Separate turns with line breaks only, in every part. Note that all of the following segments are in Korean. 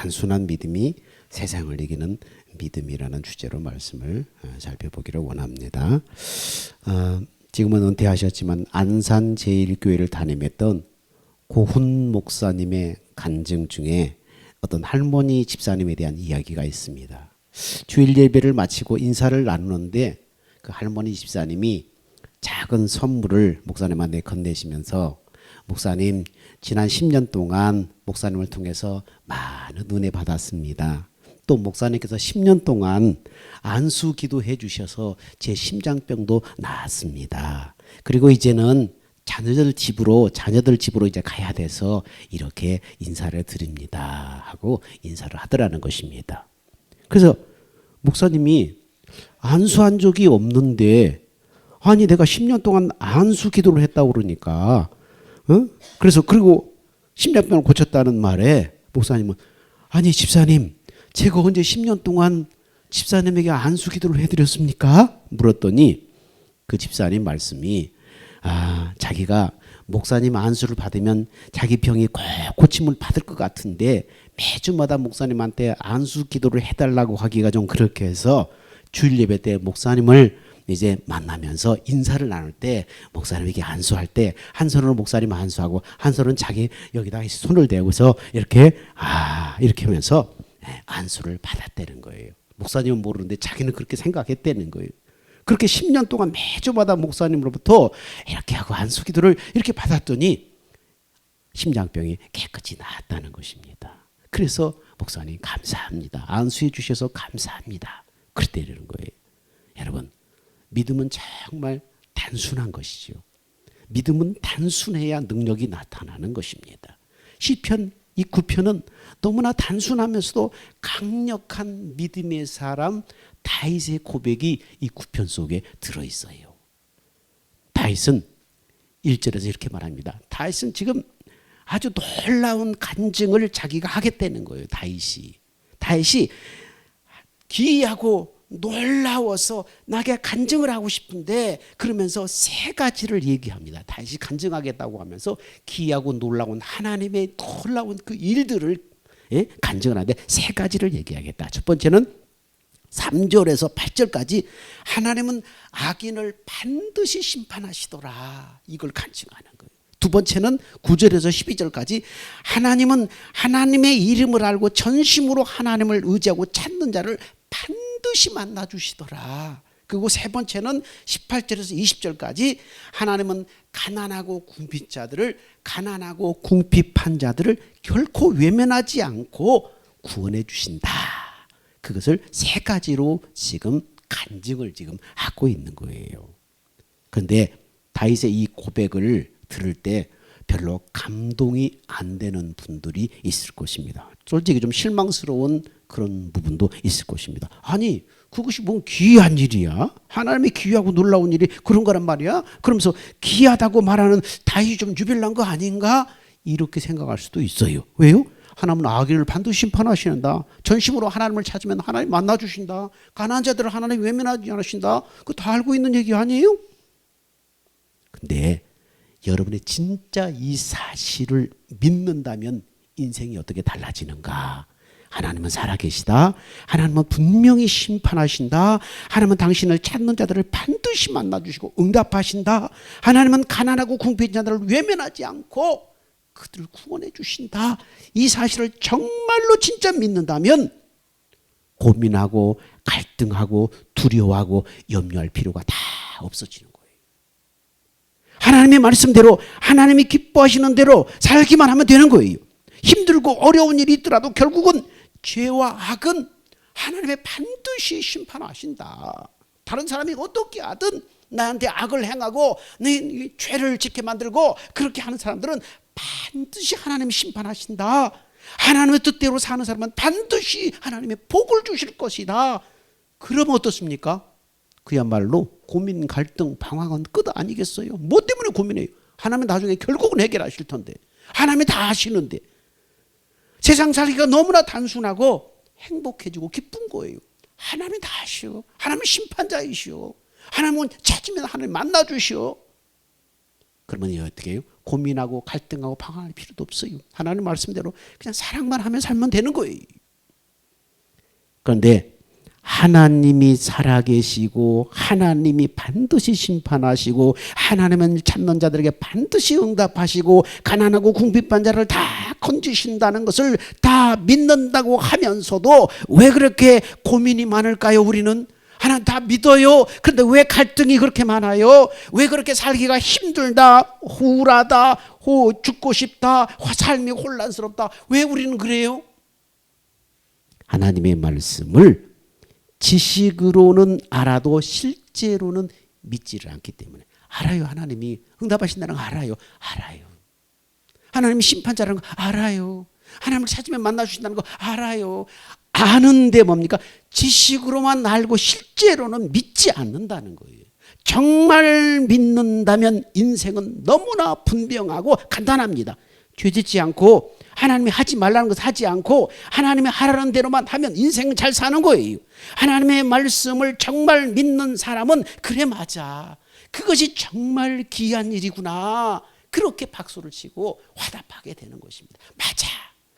단순한 믿음이 세상을 이기는 믿음이라는 주제로 말씀을 살펴보기를 원합니다. 지금은 은퇴하셨지만 안산제일교회를 담임했던 고훈 목사님의 간증 중에 어떤 할머니 집사님에 대한 이야기가 있습니다. 주일 예배를 마치고 인사를 나누는데 그 할머니 집사님이 작은 선물을 목사님한테 건네시면서 목사님, 지난 10년 동안 목사님을 통해서 많은 은혜 받았습니다. 또 목사님께서 10년 동안 안수 기도해 주셔서 제 심장병도 나았습니다. 그리고 이제는 자녀들 집으로 이제 가야 돼서 이렇게 인사를 드립니다 하고 인사를 하더라는 것입니다. 그래서 목사님이 안수한 적이 없는데 아니 내가 10년 동안 안수 기도를 했다고 그러니까 그래서 그리고 심장병을 고쳤다는 말에 목사님은 아니 집사님 제가 언제 10년 동안 집사님에게 안수 기도를 해드렸습니까? 물었더니 그 집사님 말씀이 자기가 목사님 안수를 받으면 자기 병이 꼭 고침을 받을 것 같은데 매주마다 목사님한테 안수 기도를 해달라고 하기가 좀 그렇게 해서 주일 예배 때 목사님을 이제 만나면서 인사를 나눌 때 목사님에게 안수할 때 한 손으로 목사님 안수하고 한 손은 자기 여기다 손을 대고서 이렇게 하면서 안수를 받았다는 거예요. 목사님은 모르는데 자기는 그렇게 생각했다는 거예요. 그렇게 10년 동안 매주마다 목사님으로부터 이렇게 하고 안수 기도를 이렇게 받았더니 심장병이 깨끗이 나았다는 것입니다. 그래서 목사님 감사합니다. 안수해 주셔서 감사합니다. 그랬다는 거예요. 여러분 믿음은 정말 단순한 것이죠. 믿음은 단순해야 능력이 나타나는 것입니다. 시편 이 9편은 너무나 단순하면서도 강력한 믿음의 사람 다윗의 고백이 이 9편 속에 들어있어요. 다윗은 1절에서 이렇게 말합니다. 다윗은 지금 아주 놀라운 간증을 자기가 하겠다는 거예요. 다윗이 기이하고 놀라워서 나게 간증을 하고 싶은데 그러면서 세 가지를 얘기합니다. 다시 간증하겠다고 하면서 기이하고 놀라운 하나님의 놀라운 그 일들을 간증을 하는데 세 가지를 얘기하겠다. 첫 번째는 3절에서 8절까지 하나님은 악인을 반드시 심판하시더라. 이걸 간증하는 거예요. 두 번째는 9절에서 12절까지 하나님은 하나님의 이름을 알고 전심으로 하나님을 의지하고 찾는 자를 반드시 만나주시더라. 그리고 세 번째는 18절에서 20절까지 하나님은 가난하고 궁핍한 자들을 결코 외면하지 않고 구원해 주신다. 그것을 세 가지로 지금 간증을 하고 있는 거예요. 그런데 다윗의 이 고백을 들을 때 별로 감동이 안 되는 분들이 있을 것입니다. 솔직히 좀 실망스러운 그런 부분도 있을 것입니다. 아니 그것이 뭔 귀한 일이야? 하나님의 귀하고 놀라운 일이 그런 거란 말이야? 그러면서 귀하다고 말하는 다윗이 좀 유별난 거 아닌가? 이렇게 생각할 수도 있어요. 왜요? 하나님은 악인을 반드시 심판하신다. 전심으로 하나님을 찾으면 하나님 만나주신다. 가난한 자들을 하나님 외면하지 않으신다. 그거 다 알고 있는 얘기 아니에요? 근데 여러분의 진짜 이 사실을 믿는다면 인생이 어떻게 달라지는가? 하나님은 살아계시다. 하나님은 분명히 심판하신다. 하나님은 당신을 찾는 자들을 반드시 만나주시고 응답하신다. 하나님은 가난하고 궁핍한 자들을 외면하지 않고 그들을 구원해 주신다. 이 사실을 정말로 진짜 믿는다면 고민하고 갈등하고 두려워하고 염려할 필요가 다 없어지는 거예요. 하나님의 말씀대로 하나님이 기뻐하시는 대로 살기만 하면 되는 거예요. 힘들고 어려운 일이 있더라도 결국은 죄와 악은 하나님의 반드시 심판하신다. 다른 사람이 어떻게 하든 나한테 악을 행하고 네 죄를 짓게 만들고 그렇게 하는 사람들은 반드시 하나님이 심판하신다. 하나님의 뜻대로 사는 사람은 반드시 하나님의 복을 주실 것이다. 그러면 어떻습니까? 그야말로 고민, 갈등, 방황은 끝 아니겠어요? 뭐 때문에 고민해요? 하나님은 나중에 결국은 해결하실 텐데 하나님이 다 하시는데 세상 살기가 너무나 단순하고 행복해지고 기쁜 거예요. 하나님이 다 하시오. 하나님은 심판자이시오. 하나님은 찾으면 하나님 만나주시오. 그러면 어떻게 해요? 고민하고 갈등하고 방황할 필요도 없어요. 하나님 말씀대로 그냥 사랑만 하면 살면 되는 거예요. 그런데 하나님이 살아계시고 하나님이 반드시 심판하시고 하나님은 찾는 자들에게 반드시 응답하시고 가난하고 궁핍한 자를 다 건지신다는 것을 다 믿는다고 하면서도 왜 그렇게 고민이 많을까요? 우리는 하나님 다 믿어요. 그런데 왜 갈등이 그렇게 많아요? 왜 그렇게 살기가 힘들다, 우울하다, 죽고 싶다, 삶이 혼란스럽다? 왜 우리는 그래요? 하나님의 말씀을 지식으로는 알아도 실제로는 믿지를 않기 때문에. 알아요. 하나님이 응답하신다는 거 알아요. 하나님이 심판자라는 거 알아요. 하나님을 찾으면 만나주신다는 거 알아요. 아는데 뭡니까? 지식으로만 알고 실제로는 믿지 않는다는 거예요. 정말 믿는다면 인생은 너무나 분명하고 간단합니다. 죄짓지 않고 하나님이 하지 말라는 것 하지 않고 하나님이 하라는 대로만 하면 인생은 잘 사는 거예요. 하나님의 말씀을 정말 믿는 사람은 그래 맞아. 그것이 정말 귀한 일이구나. 그렇게 박수를 치고 화답하게 되는 것입니다. 맞아.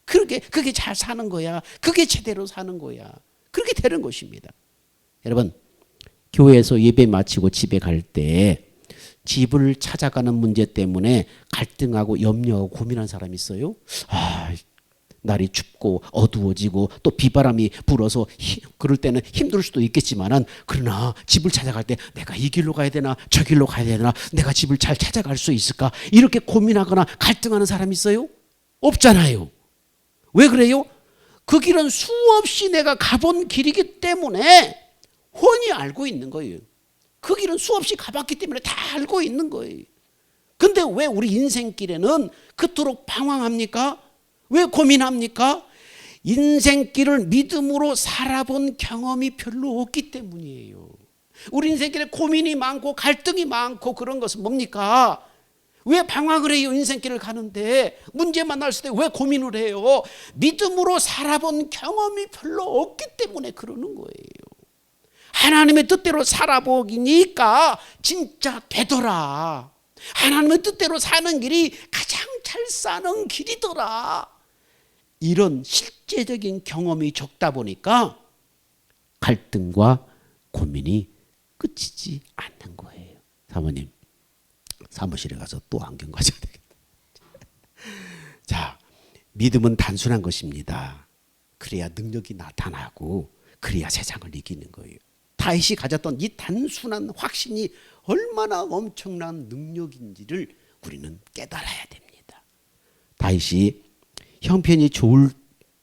그게 잘 사는 거야. 그게 제대로 사는 거야. 그렇게 되는 것입니다. 여러분, 교회에서 예배 마치고 집에 갈 때 집을 찾아가는 문제 때문에 갈등하고 염려하고 고민한 사람이 있어요? 날이 춥고 어두워지고 또 비바람이 불어서 그럴 때는 힘들 수도 있겠지만은 그러나 집을 찾아갈 때 내가 이 길로 가야 되나 저 길로 가야 되나 내가 집을 잘 찾아갈 수 있을까 이렇게 고민하거나 갈등하는 사람이 있어요? 없잖아요. 왜 그래요? 그 길은 수없이 내가 가본 길이기 때문에 훤히 알고 있는 거예요. 그 길은 수없이 가봤기 때문에 다 알고 있는 거예요. 근데 왜 우리 인생길에는 그토록 방황합니까? 왜 고민합니까? 인생길을 믿음으로 살아본 경험이 별로 없기 때문이에요. 우리 인생길에 고민이 많고 갈등이 많고 그런 것은 뭡니까? 왜 방황을 해요? 인생길을 가는데 문제 만났을 때 왜 고민을 해요? 믿음으로 살아본 경험이 별로 없기 때문에 그러는 거예요. 하나님의 뜻대로 살아보니까 진짜 되더라. 하나님의 뜻대로 사는 길이 가장 잘 사는 길이더라. 이런 실제적인 경험이 적다 보니까 갈등과 고민이 끝이지 않는 거예요. 사모님, 사무실에 가서 또 안경 가져야 되겠다. 자, 믿음은 단순한 것입니다. 그래야 능력이 나타나고 그래야 세상을 이기는 거예요. 다윗이 가졌던 이 단순한 확신이 얼마나 엄청난 능력인지를 우리는 깨달아야 됩니다. 다윗이 형편이 좋을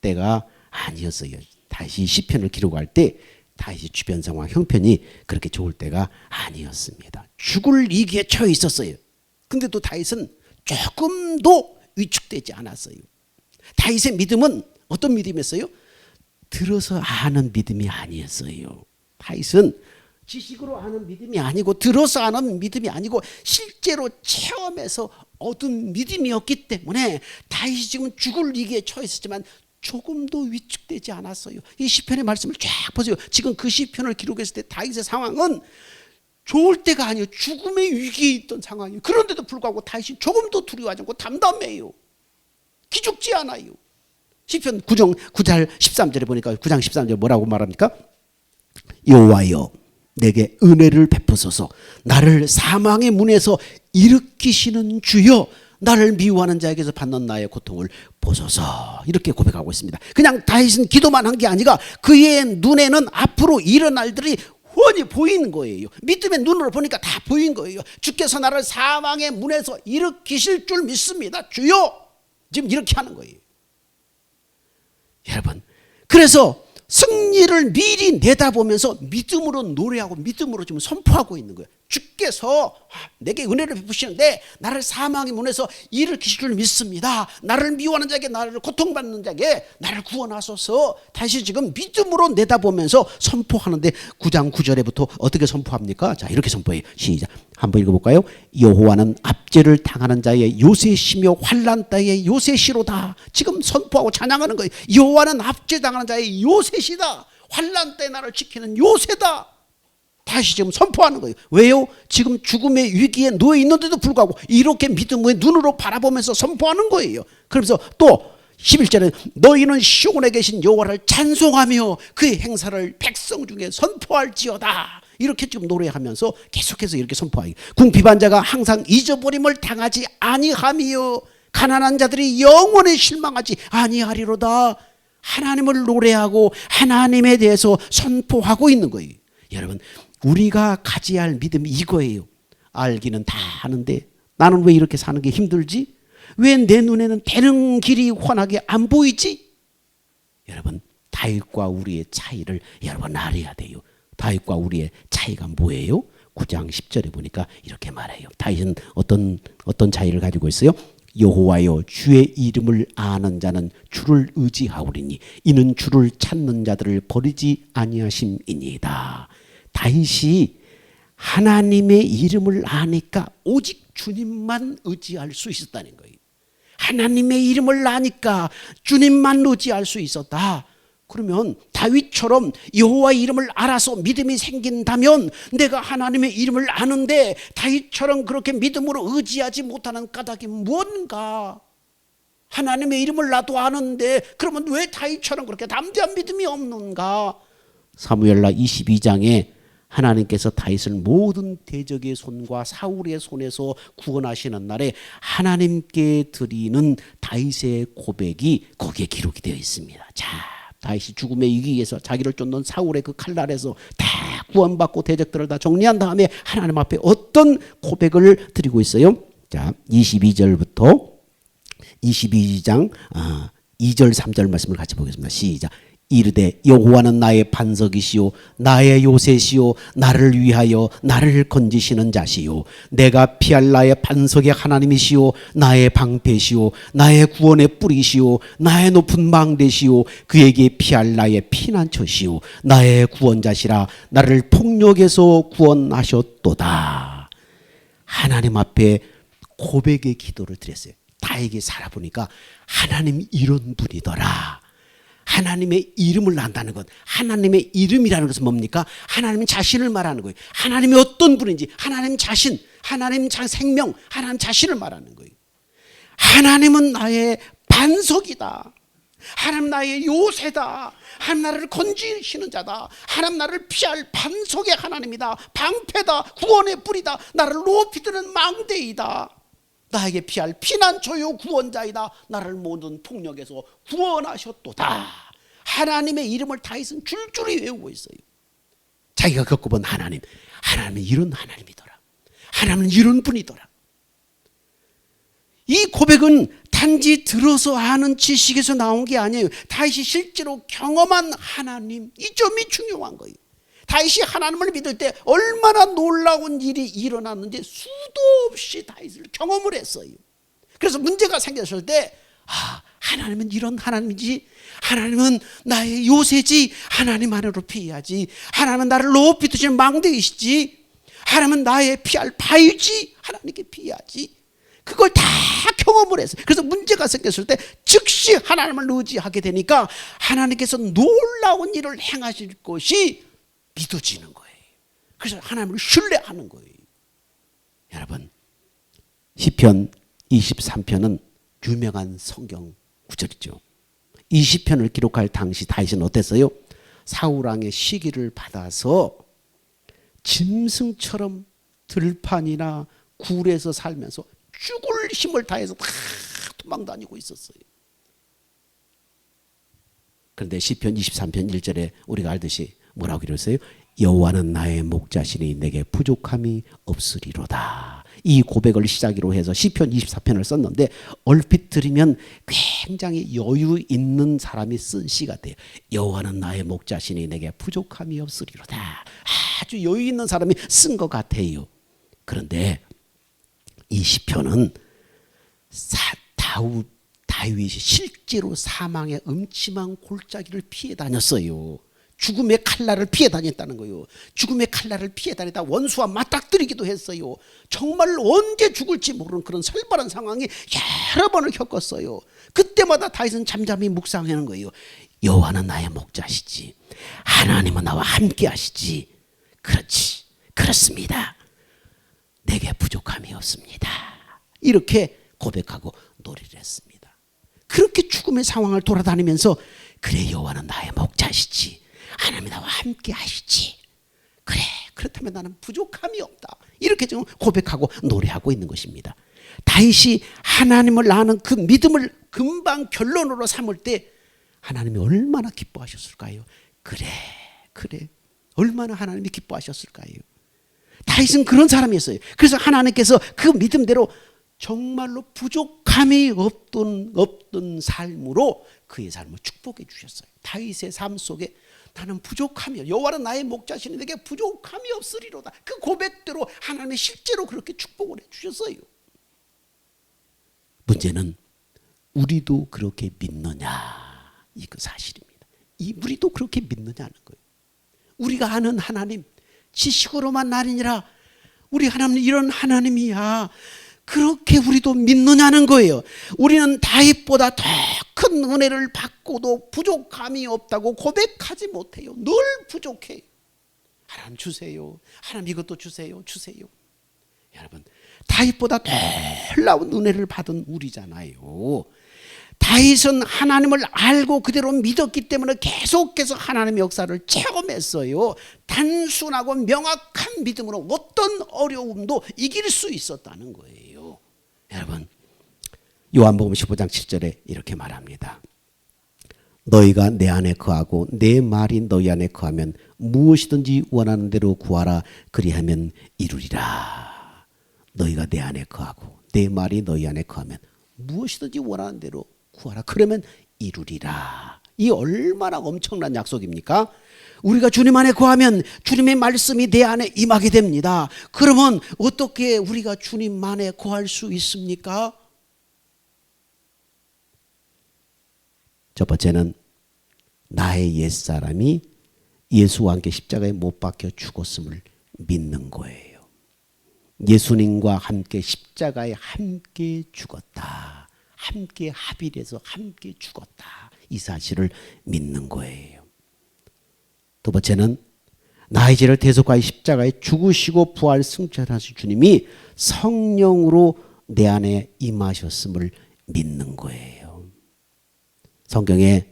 때가 아니었어요. 다윗이 시편을 기록할 때 다윗이 주변 상황 형편이 그렇게 좋을 때가 아니었습니다. 죽을 위기에 처해 있었어요. 근데 또 다윗은 조금도 위축되지 않았어요. 다윗의 믿음은 어떤 믿음이었어요? 들어서 아는 믿음이 아니었어요. 다윗은 지식으로 아는 믿음이 아니고 들어서 아는 믿음이 아니고 실제로 체험해서 얻은 믿음이었기 때문에 다윗이 지금 죽을 위기에 처했었지만 조금도 위축되지 않았어요. 이 시편의 말씀을 쫙 보세요. 지금 그 시편을 기록했을 때 다윗의 상황은 좋을 때가 아니에요. 죽음의 위기에 있던 상황이에요. 그런데도 불구하고 다윗이 조금도 두려워하지 않고 담담해요. 기죽지 않아요. 시편 9장 13절에 보니까 9장 13절에 뭐라고 말합니까? 여호와여 내게 은혜를 베푸소서. 나를 사망의 문에서 일으키시는 주여 나를 미워하는 자에게서 받는 나의 고통을 보소서. 이렇게 고백하고 있습니다. 그냥 다윗은 기도만 한 게 아니라 그의 눈에는 앞으로 일어날 일들이 훤히 보이는 거예요. 믿음의 눈으로 보니까 다 보인 거예요. 주께서 나를 사망의 문에서 일으키실 줄 믿습니다. 주여. 지금 이렇게 하는 거예요. 여러분, 그래서 승리를 미리 내다보면서 믿음으로 노래하고 믿음으로 지금 선포하고 있는 거예요. 주께서 내게 은혜를 베푸시는데 나를 사망의 문에서 일으키실 줄 믿습니다. 나를 미워하는 자에게, 나를 고통받는 자에게 나를 구원하소서. 다시 지금 믿음으로 내다보면서 선포하는데 9장 9절에부터 어떻게 선포합니까? 자, 이렇게 선포해요. 시작. 한번 읽어볼까요? 여호와는 압제를 당하는 자의 요새시며 환난 때의 요새시로다. 지금 선포하고 찬양하는 거예요. 여호와는 압제당하는 자의 요새시다. 환난 때 나를 지키는 요새다. 다시 지금 선포하는 거예요. 왜요? 지금 죽음의 위기에 놓여 있는데도 불구하고 이렇게 믿음의 눈으로 바라보면서 선포하는 거예요. 그러면서 또 11절에 너희는 시온에 계신 여호와를 찬송하며 그의 행사를 백성 중에 선포할지어다. 이렇게 지금 노래하면서 계속해서 이렇게 선포하기. 궁비반자가 항상 잊어버림을 당하지 아니하며 가난한 자들이 영원히 실망하지 아니하리로다. 하나님을 노래하고 하나님에 대해서 선포하고 있는 거예요. 여러분, 우리가 가져야 할 믿음이 이거예요. 알기는 다 아는데 나는 왜 이렇게 사는 게 힘들지? 왜 내 눈에는 되는 길이 환하게 안 보이지? 여러분, 다윗과 우리의 차이를 여러분 알아야 돼요. 다윗과 우리의 차이가 뭐예요? 9장 10절에 보니까 이렇게 말해요. 다윗은 어떤 차이를 가지고 있어요? 여호와여, 주의 이름을 아는 자는 주를 의지하오리니 이는 주를 찾는 자들을 버리지 아니하심이니이다. 다윗이 하나님의 이름을 아니까 오직 주님만 의지할 수 있었다는 거예요. 하나님의 이름을 아니까 주님만 의지할 수 있었다. 그러면 다윗처럼 여호와의 이름을 알아서 믿음이 생긴다면 내가 하나님의 이름을 아는데 다윗처럼 그렇게 믿음으로 의지하지 못하는 까닭이 뭔가? 하나님의 이름을 나도 아는데 그러면 왜 다윗처럼 그렇게 담대한 믿음이 없는가? 사무엘라 22장에 하나님께서 다윗을 모든 대적의 손과 사울의 손에서 구원하시는 날에 하나님께 드리는 다윗의 고백이 거기에 기록이 되어 있습니다. 자, 다윗이 죽음의 위기에서 자기를 쫓는 사울의 그 칼날에서 다 구원받고 대적들을 다 정리한 다음에 하나님 앞에 어떤 고백을 드리고 있어요? 자, 22절부터 22장 2절 3절 말씀을 같이 보겠습니다. 시작. 이르되 여호와는 나의 반석이시요 나의 요새시요 나를 위하여 나를 건지시는 자시요 내가 피할 나의 반석의 하나님이시요 나의 방패시요 나의 구원의 뿌리시요 나의 높은 망대시요 그에게 피할 나의 피난처시요 나의 구원자시라 나를 폭력에서 구원하셨도다. 하나님 앞에 고백의 기도를 드렸어요. 다에게 살아보니까 하나님 이런 분이더라. 하나님의 이름을 안다는 것, 하나님의 이름이라는 것은 뭡니까? 하나님 자신을 말하는 거예요. 하나님이 어떤 분인지, 하나님 자신, 하나님 생명, 하나님 자신을 말하는 거예요. 하나님은 나의 반석이다. 하나님 나의 요새다. 하나님 나를 건지시는 자다. 하나님 나를 피할 반석의 하나님이다. 방패다. 구원의 뿌리다. 나를 높이 드는 망대이다. 나에게 피할 피난처요 구원자이다. 나를 모든 폭력에서 구원하셨도다. 하나님의 이름을 다윗은 줄줄이 외우고 있어요. 자기가 겪어본 하나님, 하나님은 이런 하나님이더라. 하나님은 이런 분이더라. 이 고백은 단지 들어서 아는 지식에서 나온 게 아니에요. 다윗이 실제로 경험한 하나님, 이 점이 중요한 거예요. 다윗이 하나님을 믿을 때 얼마나 놀라운 일이 일어났는지 수도 없이 다윗을 경험을 했어요. 그래서 문제가 생겼을 때 하나님은 이런 하나님이지, 하나님은 나의 요새지, 하나님 안으로 피해야지, 하나님은 나를 높이 드시는 망대이시지, 하나님은 나의 피할 바위지, 하나님께 피해야지. 그걸 다 경험을 했어요. 그래서 문제가 생겼을 때 즉시 하나님을 의지하게 되니까 하나님께서 놀라운 일을 행하실 것이 믿어지는 거예요. 그래서 하나님을 신뢰하는 거예요. 여러분, 시편 23편은 유명한 성경 구절이죠. 이 시편을 기록할 당시 다윗은 어땠어요? 사울왕의 시기를 받아서 짐승처럼 들판이나 굴에서 살면서 죽을 힘을 다해서 다 도망다니고 있었어요. 그런데 시편 23편 1절에 우리가 알듯이 뭐라고 이랬어요? 여호와는 나의 목자시니 내게 부족함이 없으리로다. 이 고백을 시작으로 해서 시편 24편을 썼는데 얼핏 들으면 굉장히 여유 있는 사람이 쓴 시 같아요. 여호와는 나의 목자시니 내게 부족함이 없으리로다. 아주 여유 있는 사람이 쓴 것 같아요. 그런데 이 시편은 다윗이 실제로 사망의 음침한 골짜기를 피해 다녔어요. 죽음의 칼날을 피해 다녔다는 거예요. 죽음의 칼날을 피해 다니다 원수와 맞닥뜨리기도 했어요. 정말 언제 죽을지 모르는 그런 살벌한 상황이 여러 번을 겪었어요. 그때마다 다윗은 잠잠히 묵상하는 거예요. 여호와는 나의 목자시지, 하나님은 나와 함께 하시지. 그렇지, 그렇습니다. 내게 부족함이 없습니다. 이렇게 고백하고 노래를 했습니다. 그렇게 죽음의 상황을 돌아다니면서 그래 여호와는 나의 목자시지 하나님이 나와 함께 하시지 그래 그렇다면 나는 부족함이 없다 이렇게 좀 고백하고 노래하고 있는 것입니다. 다윗이 하나님을 아는 그 믿음을 금방 결론으로 삼을 때 하나님이 얼마나 기뻐하셨을까요? 그래 얼마나 하나님이 기뻐하셨을까요? 다윗은 그런 사람이었어요. 그래서 하나님께서 그 믿음대로 정말로 부족함이 없던 삶으로 그의 삶을 축복해 주셨어요. 다윗의 삶 속에 나는 부족함이 여호와는 나의 목자시니 내게 부족함이 없으리로다. 그 고백대로 하나님이 실제로 그렇게 축복을 해 주셨어요. 문제는 우리도 그렇게 믿느냐 이거 사실입니다. 우리도 그렇게 믿느냐는 거예요. 우리가 아는 하나님 지식으로만 나뉘니라 우리 하나님 이런 하나님이야 그렇게 우리도 믿느냐는 거예요. 우리는 다윗보다 더 큰 은혜를 받고도 부족함이 없다고 고백하지 못해요. 늘 부족해요. 하나님 주세요. 하나님 이것도 주세요. 여러분 다윗보다 놀라운 은혜를 받은 우리잖아요. 다윗은 하나님을 알고 그대로 믿었기 때문에 계속해서 하나님의 역사를 체험했어요. 단순하고 명확한 믿음으로 어떤 어려움도 이길 수 있었다는 거예요. 여러분 요한복음 15장 7절에 이렇게 말합니다. 너희가 내 안에 거하고 내 말이 너희 안에 거하면 무엇이든지 원하는 대로 구하라 그리하면 이루리라. 너희가 내 안에 거하고 내 말이 너희 안에 거하면 무엇이든지 원하는 대로 구하라 그러면 이루리라. 이 얼마나 엄청난 약속입니까? 우리가 주님 안에 거하면 주님의 말씀이 내 안에 임하게 됩니다. 그러면 어떻게 우리가 주님 안에 거할 수 있습니까? 첫 번째는 나의 옛사람이 예수와 함께 십자가에 못 박혀 죽었음을 믿는 거예요. 예수님과 함께 십자가에 함께 죽었다. 함께 합일해서 함께 죽었다. 이 사실을 믿는 거예요. 두 번째는 나의 죄를 대속하여 십자가에 죽으시고 부활 승천하신 주님이 성령으로 내 안에 임하셨음을 믿는 거예요. 성경에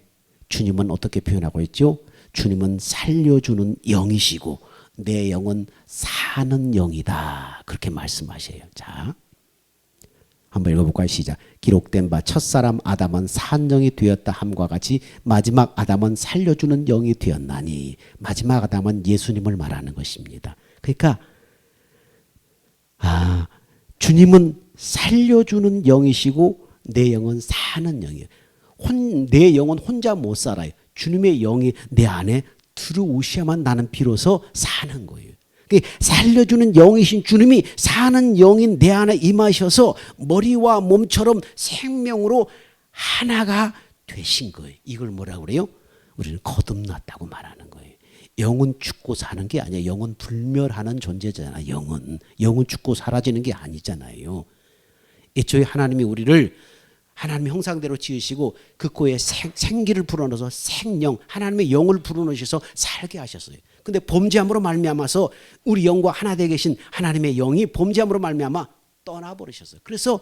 주님은 어떻게 표현하고 있죠? 주님은 살려주는 영이시고 내 영은 사는 영이다. 그렇게 말씀하셔요. 자, 한번 읽어볼까요? 시작. 기록된 바 첫사람 아담은 산 영이 되었다 함과 같이 마지막 아담은 살려주는 영이 되었나니 마지막 아담은 예수님을 말하는 것입니다. 그러니까 주님은 살려주는 영이시고 내 영은 사는 영이에요. 내 영은 혼자 못 살아요. 주님의 영이 내 안에 들어오셔야만 나는 비로소 사는 거예요. 살려주는 영이신 주님이 사는 영인 내 안에 임하셔서 머리와 몸처럼 생명으로 하나가 되신 거예요. 이걸 뭐라고 그래요? 우리는 거듭났다고 말하는 거예요. 영은 죽고 사는 게 아니에요. 영은 불멸하는 존재잖아요. 영은 죽고 사라지는 게 아니잖아요. 애초에 하나님이 우리를 하나님의 형상대로 지으시고 그 코에 생기를 불어넣어서 생영, 하나님의 영을 불어넣으셔서 살게 하셨어요. 근데 범죄함으로 말미암아서 우리 영과 하나 되게 계신 하나님의 영이 범죄함으로 말미암아 떠나버리셨어요. 그래서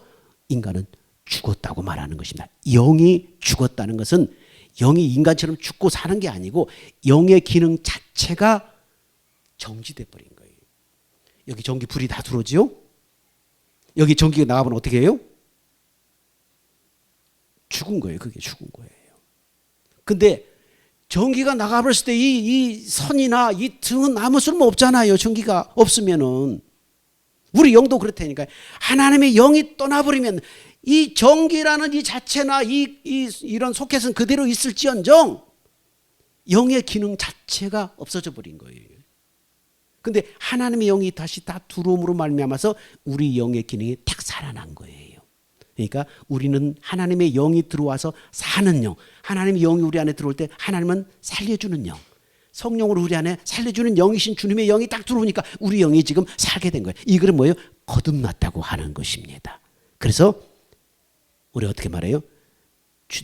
인간은 죽었다고 말하는 것입니다. 영이 죽었다는 것은 영이 인간처럼 죽고 사는 게 아니고 영의 기능 자체가 정지돼 버린 거예요. 여기 전기 불이 다 들어오죠? 여기 전기가 나가면 어떻게 해요? 죽은 거예요. 그게 죽은 거예요. 근데 전기가 나가버렸을 때 이 선이나 이 등은 아무 쓸모 없잖아요. 전기가 없으면은. 우리 영도 그렇다니까요. 하나님의 영이 떠나버리면 이 전기라는 이 자체나 이런 소켓은 그대로 있을지언정 영의 기능 자체가 없어져 버린 거예요. 근데 하나님의 영이 다시 다 들어옴으로 말미암아서 우리 영의 기능이 딱 살아난 거예요. 그러니까 우리는 하나님의 영이 들어와서 사는 영, 하나님의 영이 우리 안에 들어올 때 하나님은 살려주는 영, 성령으로 우리 안에 살려주는 영이신 주님의 영이 딱 들어오니까 우리 영이 지금 살게 된 거예요. 이거는 뭐예요? 거듭났다고 하는 것입니다. 그래서 우리 어떻게 말해요?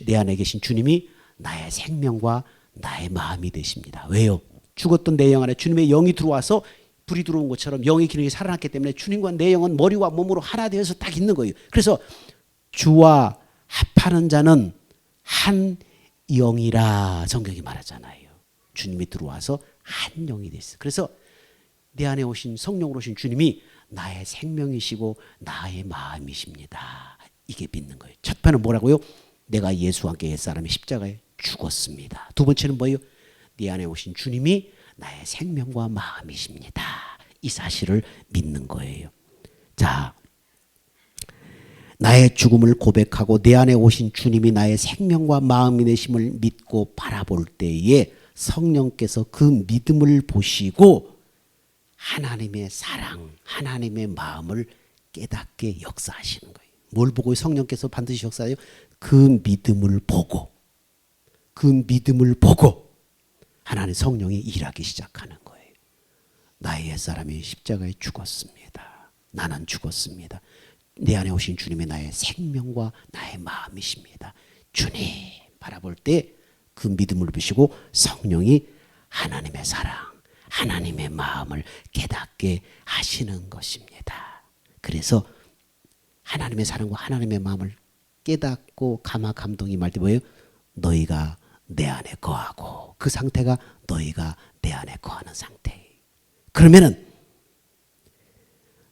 내 안에 계신 주님이 나의 생명과 나의 마음이 되십니다. 왜요? 죽었던 내 영 안에 주님의 영이 들어와서 불이 들어온 것처럼 영의 기능이 살아났기 때문에 주님과 내 영은 머리와 몸으로 하나 되어서 딱 있는 거예요. 그래서 주와 합하는 자는 한 영이라 성경이 말하잖아요. 주님이 들어와서 한 영이 됐어요. 그래서 내 안에 오신 성령으로 오신 주님이 나의 생명이시고 나의 마음이십니다. 이게 믿는 거예요. 첫 번째는 뭐라고요? 내가 예수와 함께 옛사람의 십자가에 죽었습니다. 두 번째는 뭐예요? 내 안에 오신 주님이 나의 생명과 마음이십니다. 이 사실을 믿는 거예요. 자, 나의 죽음을 고백하고 내 안에 오신 주님이 나의 생명과 마음이 되심을 믿고 바라볼 때에 성령께서 그 믿음을 보시고 하나님의 사랑, 하나님의 마음을 깨닫게 역사하시는 거예요. 뭘 보고 성령께서 반드시 역사해요? 그 믿음을 보고, 그 믿음을 보고 하나님 성령이 일하기 시작하는 거예요. 나의 옛사람이 십자가에 죽었습니다. 나는 죽었습니다. 내 안에 오신 주님이 나의 생명과 나의 마음이십니다. 주님 바라볼 때 그 믿음을 보시고 성령이 하나님의 사랑, 하나님의 마음을 깨닫게 하시는 것입니다. 그래서 하나님의 사랑과 하나님의 마음을 깨닫고 감화 감동이 말 때 뭐예요? 너희가 내 안에 거하고, 그 상태가 너희가 내 안에 거하는 상태예요. 그러면은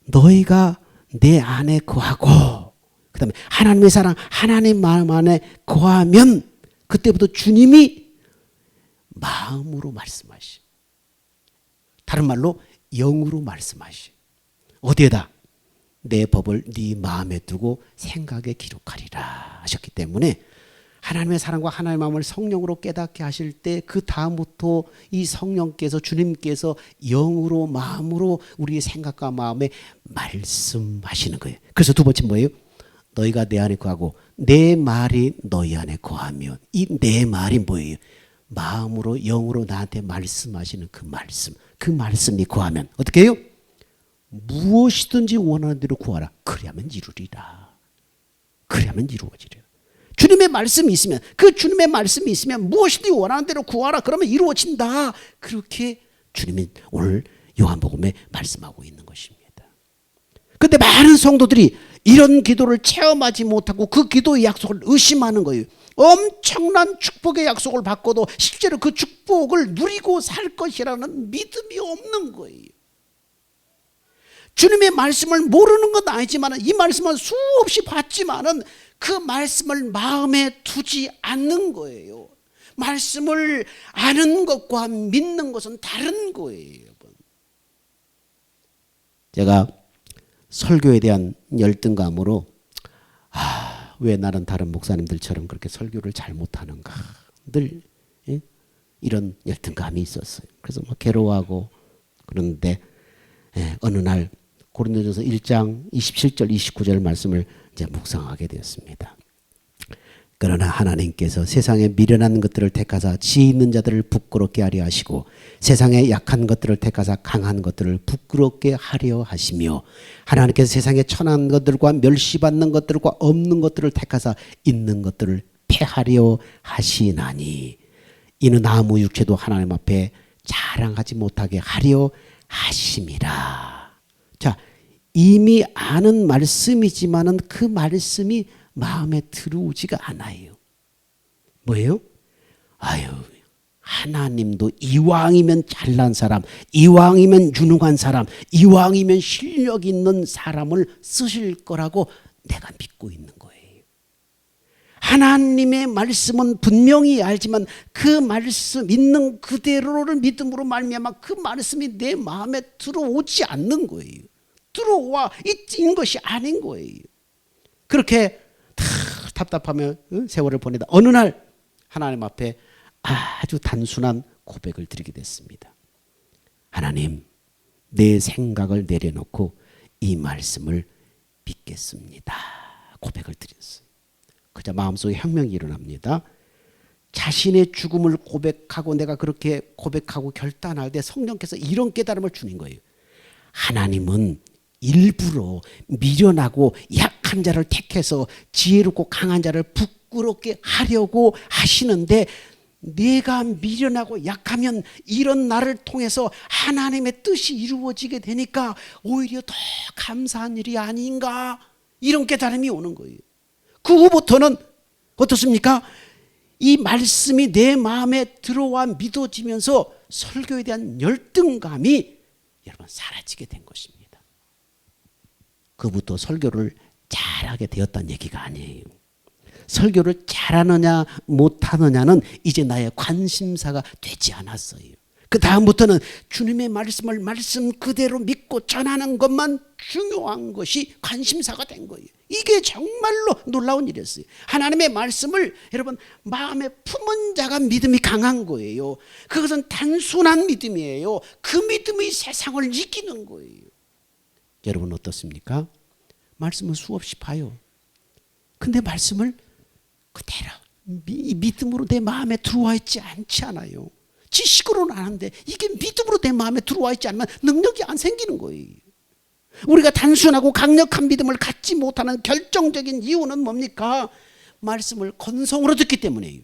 너희가 내 안에 거하고 그 다음에 하나님의 사랑, 하나님 마음 안에 거하면 그때부터 주님이 마음으로 말씀하시, 다른 말로 영으로 말씀하시. 어디에다? 내 법을 네 마음에 두고 생각에 기록하리라 하셨기 때문에 하나님의 사랑과 하나님의 마음을 성령으로 깨닫게 하실 때 그 다음부터 이 성령께서, 주님께서 영으로 마음으로 우리의 생각과 마음에 말씀하시는 거예요. 그래서 두 번째 뭐예요? 너희가 내 안에 거하고 내 말이 너희 안에 거하면, 이 내 말이 뭐예요? 마음으로 영으로 나한테 말씀하시는 그 말씀, 그 말씀이 거하면 어떻게 해요? 무엇이든지 원하는 대로 구하라. 그래야만 이루리라. 그래야만 이루어지리라. 주님의 말씀이 있으면, 그 주님의 말씀이 있으면 무엇이든지 원하는 대로 구하라. 그러면 이루어진다. 그렇게 주님이 오늘 요한복음에 말씀하고 있는 것입니다. 그런데 많은 성도들이 이런 기도를 체험하지 못하고 그 기도의 약속을 의심하는 거예요. 엄청난 축복의 약속을 받고도 실제로 그 축복을 누리고 살 것이라는 믿음이 없는 거예요. 주님의 말씀을 모르는 건 아니지만 이 말씀을 수없이 받지만은 그 말씀을 마음에 두지 않는 거예요. 말씀을 아는 것과 믿는 것은 다른 거예요. 제가 설교에 대한 열등감으로 왜 나는 다른 목사님들처럼 그렇게 설교를 잘 못하는가 늘 이런 열등감이 있었어요. 그래서 막 괴로워하고 그런데 어느 날 고린도전서 1장 27절 29절 말씀을 이제 묵상하게 되었습니다. 그러나 하나님께서 세상에 미련한 것들을 택하사 지혜 있는 자들을 부끄럽게 하려 하시고 세상에 약한 것들을 택하사 강한 것들을 부끄럽게 하려 하시며 하나님께서 세상에 천한 것들과 멸시받는 것들과 없는 것들을 택하사 있는 것들을 패하려 하시나니 이는 아무 육체도 하나님 앞에 자랑하지 못하게 하려 하심이라. 자, 이미 아는 말씀이지만은 그 말씀이 마음에 들어오지가 않아요. 뭐예요? 하나님도 이왕이면 잘난 사람, 이왕이면 유능한 사람, 이왕이면 실력 있는 사람을 쓰실 거라고 내가 믿고 있는 거예요. 하나님의 말씀은 분명히 알지만 그 말씀 있는 그대로를 믿음으로 말미암아 그 말씀이 내 마음에 들어오지 않는 거예요. 들어와 있는 것이 아닌 거예요. 그렇게 답답하며 세월을 보내다 어느 날 하나님 앞에 아주 단순한 고백을 드리게 됐습니다. 하나님, 내 생각을 내려놓고 이 말씀을 믿겠습니다. 고백을 드렸어요. 그저 마음속에 혁명이 일어납니다. 자신의 죽음을 고백하고 내가 그렇게 고백하고 결단할 때 성령께서 이런 깨달음을 주는 거예요. 하나님은 일부러 미련하고 약한 자를 택해서 지혜롭고 강한 자를 부끄럽게 하려고 하시는데 내가 미련하고 약하면 이런 나를 통해서 하나님의 뜻이 이루어지게 되니까 오히려 더 감사한 일이 아닌가, 이런 깨달음이 오는 거예요. 그 후부터는 어떻습니까? 이 말씀이 내 마음에 들어와 믿어지면서 설교에 대한 열등감이 여러분 사라지게 된 것입니다. 그부터 설교를 잘하게 되었다는 얘기가 아니에요. 설교를 잘하느냐 못하느냐는 이제 나의 관심사가 되지 않았어요. 그 다음부터는 주님의 말씀을 말씀 그대로 믿고 전하는 것만 중요한 것이 관심사가 된 거예요. 이게 정말로 놀라운 일이었어요. 하나님의 말씀을 여러분 마음에 품은 자가 믿음이 강한 거예요. 그것은 단순한 믿음이에요. 그 믿음이 세상을 이기는 거예요. 여러분 어떻습니까? 말씀을 수없이 봐요. 근데 말씀을 그대로 믿음으로 내 마음에 들어와 있지 않지 않아요. 지식으로는 아는데 이게 믿음으로 내 마음에 들어와 있지 않으면 능력이 안 생기는 거예요. 우리가 단순하고 강력한 믿음을 갖지 못하는 결정적인 이유는 뭡니까? 말씀을 건성으로 듣기 때문이에요.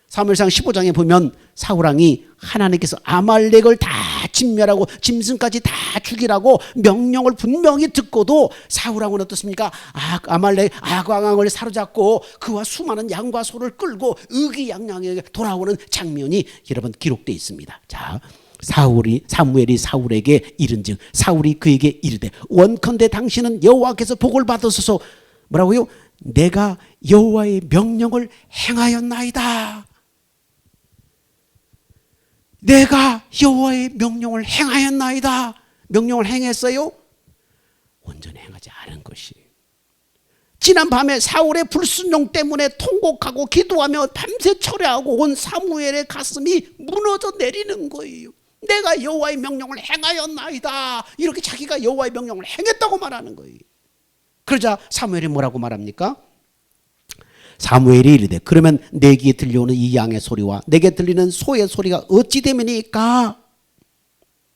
사무엘상 15장에 보면 사울왕이 하나님께서 아말렉을 다 진멸하고 짐승까지 다 죽이라고 명령을 분명히 듣고도 사울왕은 어떻습니까? 아말렉 아광왕을 사로잡고 그와 수많은 양과 소를 끌고 의기양양하게 돌아오는 장면이 여러분 기록되어 있습니다. 자, 사무엘이 사울에게 이른즉 사울이 그에게 이르되 원컨대 당신은 여호와께서 복을 받으소서. 뭐라고요? 내가 여호와의 명령을 행하였나이다. 내가 여호와의 명령을 행하였나이다. 명령을 행했어요? 온전히 행하지 않은 것이. 지난 밤에 사울의 불순종 때문에 통곡하고 기도하며 밤새 철회하고 온 사무엘의 가슴이 무너져 내리는 거예요. 내가 여호와의 명령을 행하였나이다. 이렇게 자기가 여호와의 명령을 행했다고 말하는 거예요. 그러자 사무엘이 뭐라고 말합니까? 사무엘이 이르되 그러면 내 귀에 들려오는 이 양의 소리와 내게 들리는 소의 소리가 어찌 됨이니까?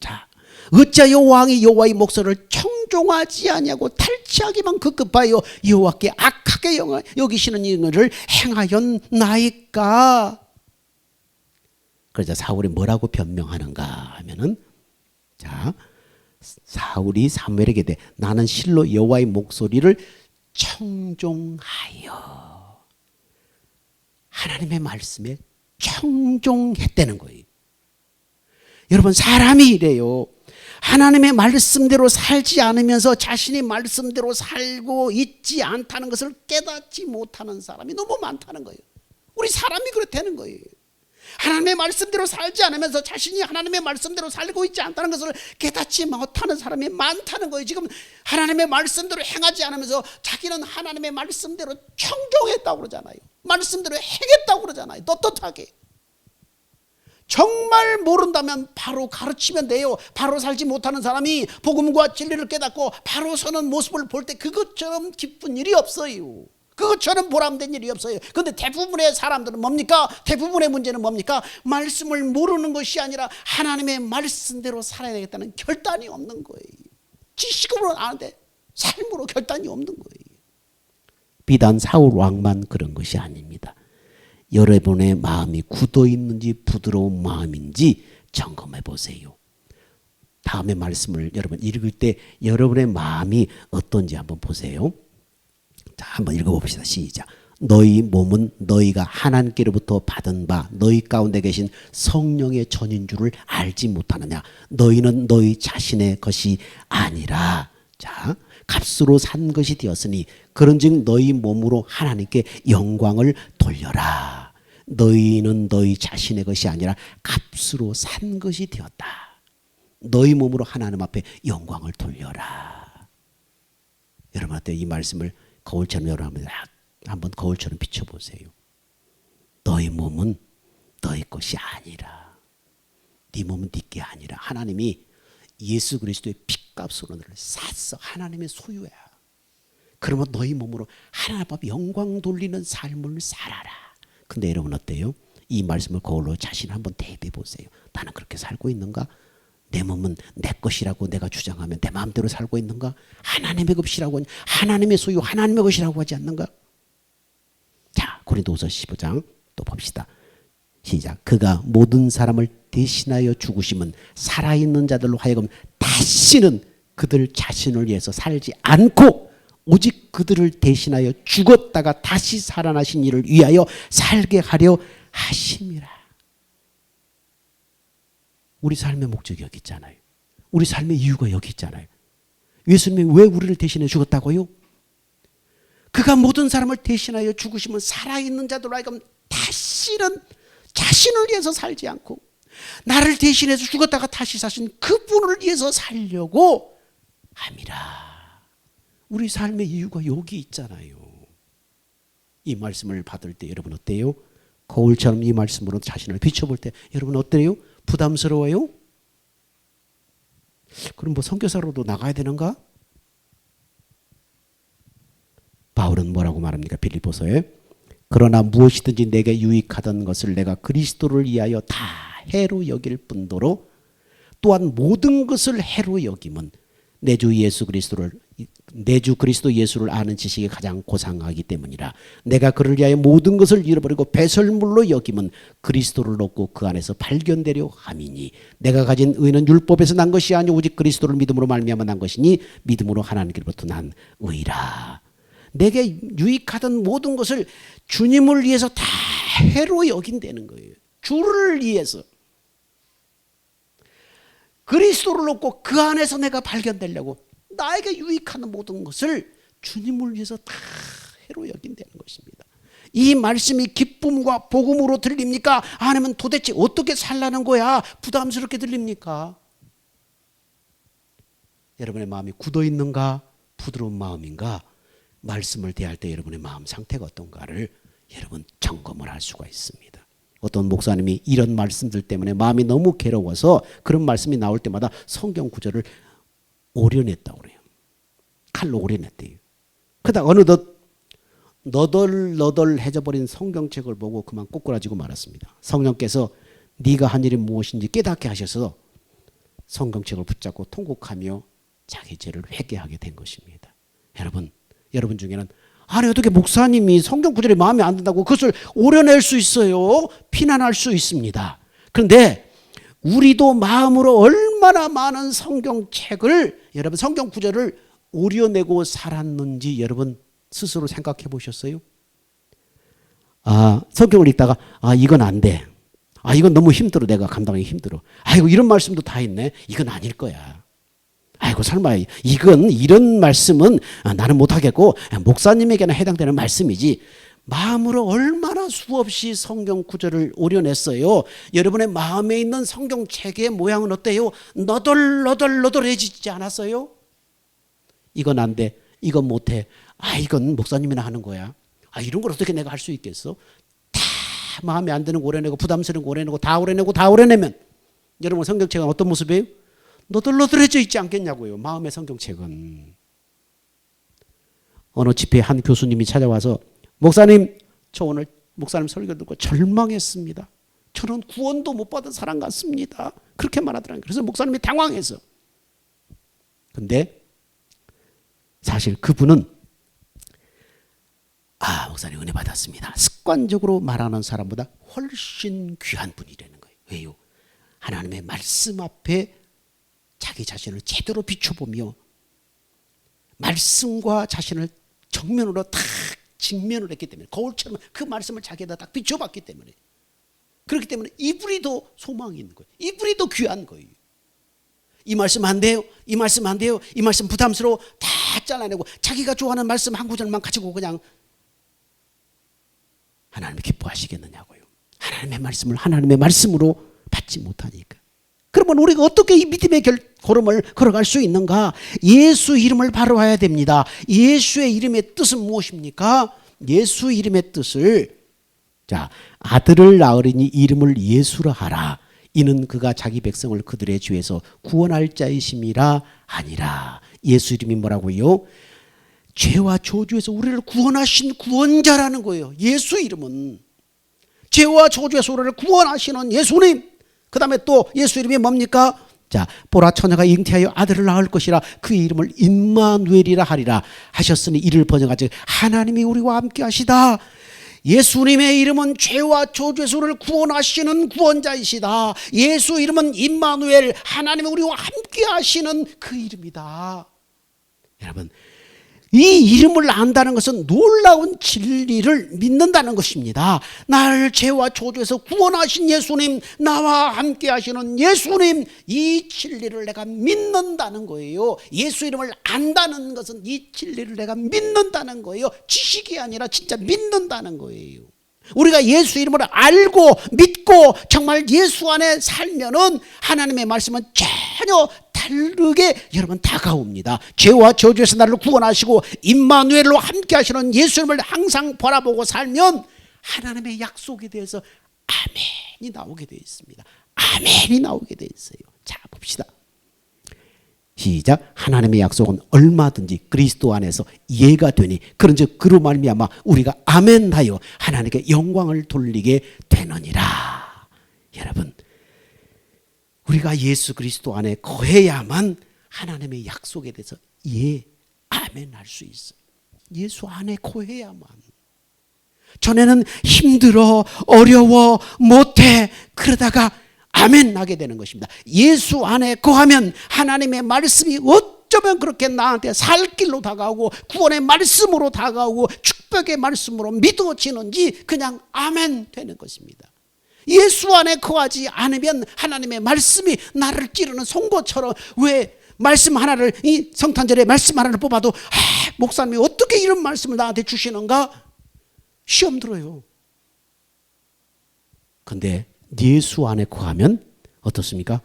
자, 어찌하여 왕이 여호와의 목소리를 청종하지 아니하고 탈취하기만 급급하여 여호와께 악하게 여기시는 일을 행하였나이까? 그러자 사울이 뭐라고 변명하는가 하면은, 자, 사울이 사무엘에게 돼 나는 실로 여호와의 목소리를 청종하여 하나님의 말씀에 청종했다는 거예요. 여러분 사람이 이래요. 하나님의 말씀대로 살지 않으면서 자신이 말씀대로 살고 있지 않다는 것을 깨닫지 못하는 사람이 너무 많다는 거예요. 우리 사람이 그렇다는 거예요. 하나님의 말씀대로 살지 않으면서 자신이 하나님의 말씀대로 살고 있지 않다는 것을 깨닫지 못하는 사람이 많다는 거예요. 지금 하나님의 말씀대로 행하지 않으면서 자기는 하나님의 말씀대로 청종했다고 그러잖아요. 말씀대로 행했다고 그러잖아요. 떳떳하게. 정말 모른다면 바로 가르치면 돼요. 바로 살지 못하는 사람이 복음과 진리를 깨닫고 바로 서는 모습을 볼 때 그것처럼 기쁜 일이 없어요. 그것처럼 보람된 일이 없어요. 그런데 대부분의 사람들은 뭡니까? 대부분의 문제는 뭡니까? 말씀을 모르는 것이 아니라 하나님의 말씀대로 살아야 되겠다는 결단이 없는 거예요. 지식으로는 아는데 삶으로 결단이 없는 거예요. 비단 사울 왕만 그런 것이 아닙니다. 여러분의 마음이 굳어 있는지 부드러운 마음인지 점검해 보세요. 다음에 말씀을 여러분 읽을 때 여러분의 마음이 어떤지 한번 보세요. 자, 한번 읽어봅시다. 시작. 너희 몸은 너희가 하나님께로부터 받은 바 너희 가운데 계신 성령의 전인 줄을 알지 못하느냐. 너희는 너희 자신의 것이 아니라, 자, 값으로 산 것이 되었으니 그런즉 너희 몸으로 하나님께 영광을 돌려라. 너희는 너희 자신의 것이 아니라 값으로 산 것이 되었다. 너희 몸으로 하나님 앞에 영광을 돌려라. 여러분한테 이 말씀을 거울처럼 여러분 한번 거울처럼 비춰보세요. 너희 몸은 너희 것이 아니라, 네 몸은 네게 아니라 하나님이 예수 그리스도의 핏값으로 너를 샀어. 하나님의 소유야. 그러면 너희 몸으로 하나님 앞에 영광 돌리는 삶을 살아라. 근데 여러분 어때요? 이 말씀을 거울로 자신 한번 대비해 보세요. 나는 그렇게 살고 있는가? 내 몸은 내 것이라고 내가 주장하면 내 마음대로 살고 있는가? 하나님의 것이라고, 하나님의 소유, 하나님의 것이라고 하지 않는가? 자, 고린도후서 15장 또 봅시다. 시작. 그가 모든 사람을 대신하여 죽으심은 살아있는 자들로 하여금 다시는 그들 자신을 위해서 살지 않고 오직 그들을 대신하여 죽었다가 다시 살아나신 이를 위하여 살게 하려 하심이라. 우리 삶의 목적이 여기 있잖아요. 우리 삶의 이유가 여기 있잖아요. 예수님이 왜 우리를 대신해 죽었다고요? 그가 모든 사람을 대신하여 죽으시면 살아있는 자들로 하여금 다시는 자신을 위해서 살지 않고 나를 대신해서 죽었다가 다시 사신 그분을 위해서 살려고 함이라. 우리 삶의 이유가 여기 있잖아요. 이 말씀을 받을 때 여러분 어때요? 거울처럼 이 말씀으로 자신을 비춰볼 때 여러분 어때요? 부담스러워요? 그럼 뭐 선교사로도 나가야 되는가? 바울은 뭐라고 말합니까? 빌립보서에 그러나 무엇이든지 내게 유익하던 것을 내가 그리스도를 위하여 다 해로 여길 뿐더러 또한 모든 것을 해로 여김은 내 주 그리스도 예수를 아는 지식이 가장 고상하기 때문이라. 내가 그를 위하여 모든 것을 잃어버리고 배설물로 여김은 그리스도를 얻고 그 안에서 발견되려 함이니 내가 가진 의는 율법에서 난 것이 아니오 오직 그리스도를 믿음으로 말미암아 난 것이니 믿음으로 하나님께로부터 난 의라. 내게 유익하던 모든 것을 주님을 위해서 다 해로 여긴다는 거예요. 주를 위해서. 그리스도를 얻고 그 안에서 내가 발견되려고 나에게 유익하는 모든 것을 주님을 위해서 다 해로 여긴다는 것입니다. 이 말씀이 기쁨과 복음으로 들립니까? 아니면 도대체 어떻게 살라는 거야? 부담스럽게 들립니까? 여러분의 마음이 굳어 있는가? 부드러운 마음인가? 말씀을 대할 때 여러분의 마음 상태가 어떤가를 여러분 점검을 할 수가 있습니다. 어떤 목사님이 이런 말씀들 때문에 마음이 너무 괴로워서 그런 말씀이 나올 때마다 성경 구절을 오려냈다고 그래요. 칼로 오려냈대요. 그러다 어느덧 너덜너덜해져 버린 성경책을 보고 그만 꼬꾸라지고 말았습니다. 성령께서 네가 한 일이 무엇인지 깨닫게 하셔서 성경책을 붙잡고 통곡하며 자기 죄를 회개하게 된 것입니다. 여러분 중에는 아니 어떻게 목사님이 성경 구절이 마음에 안 든다고 그것을 오려낼 수 있어요? 피난할 수 있습니다. 그런데 우리도 마음으로 얼마나 많은 성경책을 여러분 성경 구절을 오려내고 살았는지 여러분 스스로 생각해 보셨어요? 성경을 읽다가 이건 안 돼. 이건 너무 힘들어. 내가 감당하기 힘들어. 아이고 이런 말씀도 다 있네. 이건 아닐 거야. 아이고 설마 이런 말씀은 나는 못하겠고 목사님에게는 해당되는 말씀이지. 마음으로 얼마나 수없이 성경 구절을 오려냈어요. 여러분의 마음에 있는 성경책의 모양은 어때요? 너덜너덜해지지 않았어요? 이건 안 돼. 이건 못해. 이건 목사님이나 하는 거야. 이런 걸 어떻게 내가 할 수 있겠어? 다 마음에 안 드는 거 오려내고 부담스러운 거 오려내고 다 오려내면 여러분 성경책은 어떤 모습이에요? 너덜너덜해져 있지 않겠냐고요. 마음의 성경책은. 어느 집회에 한 교수님이 찾아와서 목사님 저 오늘 목사님 설교 듣고 절망했습니다. 저는 구원도 못 받은 사람 같습니다. 그렇게 말하더라고요. 그래서 목사님이 당황해서. 근데 사실 그분은 목사님 은혜 받았습니다. 습관적으로 말하는 사람보다 훨씬 귀한 분이라는 거예요. 왜요? 하나님의 말씀 앞에 자기 자신을 제대로 비춰보며 말씀과 자신을 정면으로 딱 직면을 했기 때문에 거울처럼 그 말씀을 자기에다 딱 비춰봤기 때문에 그렇기 때문에 이분이 더 소망이 있는 거예요. 이분이 더 귀한 거예요. 이 말씀 안 돼요. 이 말씀 안 돼요. 이 말씀 부담스러워. 다 잘라내고 자기가 좋아하는 말씀 한 구절만 가지고 그냥 하나님이 기뻐하시겠느냐고요. 하나님의 말씀을 하나님의 말씀으로 받지 못하니까. 그러면 우리가 어떻게 이 믿음의 걸음을 걸어갈 수 있는가? 예수 이름을 바로 해야 됩니다. 예수의 이름의 뜻은 무엇입니까? 예수 이름의 뜻을 아들을 낳으리니 이름을 예수라 하라. 이는 그가 자기 백성을 그들의 죄에서 구원할 자이심이라 아니라. 예수 이름이 뭐라고요? 죄와 저주에서 우리를 구원하신 구원자라는 거예요. 예수 이름은 죄와 저주에서 우리를 구원하시는 예수님. 그 다음에 또 예수 이름이 뭡니까? 보라 처녀가 잉태하여 아들을 낳을 것이라 그 이름을 임마누엘이라 하리라 하셨으니 이를 번역하지 하나님이 우리와 함께 하시다. 예수님의 이름은 죄와 저주에서 우리를 구원하시는 구원자이시다. 예수 이름은 임마누엘, 하나님이 우리와 함께 하시는 그 이름이다. 여러분 이 이름을 안다는 것은 놀라운 진리를 믿는다는 것입니다. 나를 죄와 저주에서 구원하신 예수님, 나와 함께 하시는 예수님, 이 진리를 내가 믿는다는 거예요. 예수 이름을 안다는 것은 이 진리를 내가 믿는다는 거예요. 지식이 아니라 진짜 믿는다는 거예요. 우리가 예수 이름을 알고 믿고 정말 예수 안에 살면은 하나님의 말씀은 전혀 다르게 여러분 다가옵니다. 죄와 저주에서 나를 구원하시고 임마누엘로 함께 하시는 예수님을 항상 바라보고 살면 하나님의 약속에 대해서 아멘이 나오게 되어 있습니다. 아멘이 나오게 되어 있어요. 자, 봅시다. 시작. 하나님의 약속은 얼마든지 그리스도 안에서 이해가 되니 그런즉 그로 말미암아 우리가 아멘하여 하나님께 영광을 돌리게 되느니라. 여러분, 우리가 예수 그리스도 안에 거해야만 하나님의 약속에 대해서 아멘할 수 있어요. 예수 안에 거해야만. 전에는 힘들어, 어려워, 못해 그러다가 아멘 하게 되는 것입니다. 예수 안에 거하면 하나님의 말씀이 어쩌면 그렇게 나한테 살 길로 다가오고 구원의 말씀으로 다가오고 축복의 말씀으로 믿어지는지 그냥 아멘 되는 것입니다. 예수 안에 거하지 않으면 하나님의 말씀이 나를 찌르는 송곳처럼, 왜 말씀 하나를, 이 성탄절에 말씀 하나를 뽑아도 목사님이 어떻게 이런 말씀을 나한테 주시는가 시험 들어요. 근데 예수 안에 거하면 어떻습니까?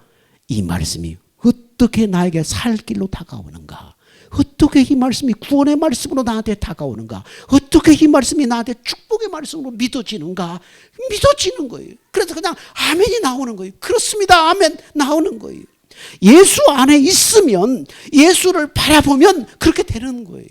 이 말씀이 어떻게 나에게 살 길로 다가오는가, 어떻게 이 말씀이 구원의 말씀으로 나한테 다가오는가, 어떻게 이 말씀이 나한테 축복의 말씀으로 믿어지는가, 믿어지는 거예요. 그래서 그냥 아멘이 나오는 거예요. 그렇습니다, 아멘 나오는 거예요. 예수 안에 있으면, 예수를 바라보면 그렇게 되는 거예요.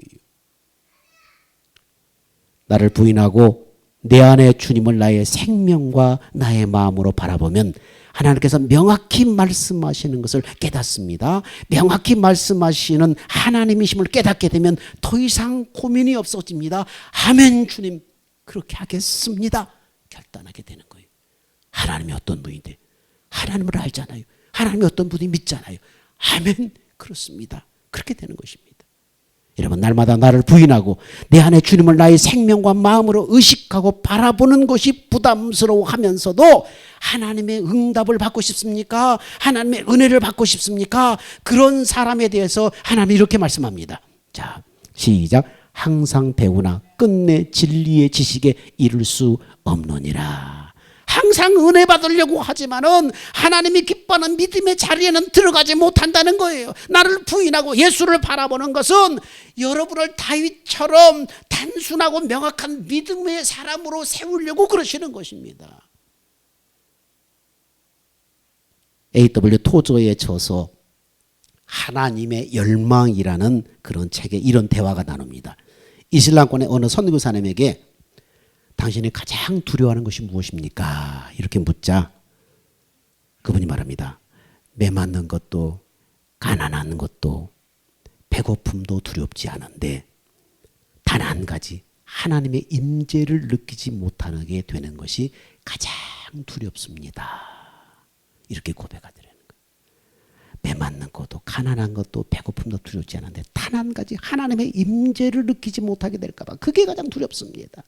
나를 부인하고 내 안에 주님을 나의 생명과 나의 마음으로 바라보면 하나님께서 명확히 말씀하시는 것을 깨닫습니다. 명확히 말씀하시는 하나님이심을 깨닫게 되면 더 이상 고민이 없어집니다. 아멘 주님 그렇게 하겠습니다 결단하게 되는 거예요. 하나님이 어떤 분인데, 하나님을 알잖아요. 하나님이 어떤 분이 믿잖아요. 아멘 그렇습니다. 그렇게 되는 것입니다. 여러분, 날마다 나를 부인하고 내 안에 주님을 나의 생명과 마음으로 의식하고 바라보는 것이 부담스러워하면서도 하나님의 응답을 받고 싶습니까? 하나님의 은혜를 받고 싶습니까? 그런 사람에 대해서 하나님이 이렇게 말씀합니다. 자, 시작. 항상 배우나 끝내 진리의 지식에 이를 수 없느니라. 항상 은혜 받으려고 하지만은 하나님이 기뻐하는 믿음의 자리에는 들어가지 못한다는 거예요. 나를 부인하고 예수를 바라보는 것은 여러분을 다윗처럼 단순하고 명확한 믿음의 사람으로 세우려고 그러시는 것입니다. A.W. 토저의 저서 하나님의 열망이라는 그런 책에 이런 대화가 나눕니다. 이슬람권의 어느 선교사님에게 당신이 가장 두려워하는 것이 무엇입니까? 이렇게 묻자 그분이 말합니다. 매맞는 것도 가난한 것도 배고픔도 두렵지 않은데 단 한 가지, 하나님의 임재를 느끼지 못하게 되는 것이 가장 두렵습니다. 이렇게 고백하더라는 거예요. 매맞는 것도 가난한 것도 배고픔도 두렵지 않은데 단 한 가지, 하나님의 임재를 느끼지 못하게 될까 봐 그게 가장 두렵습니다.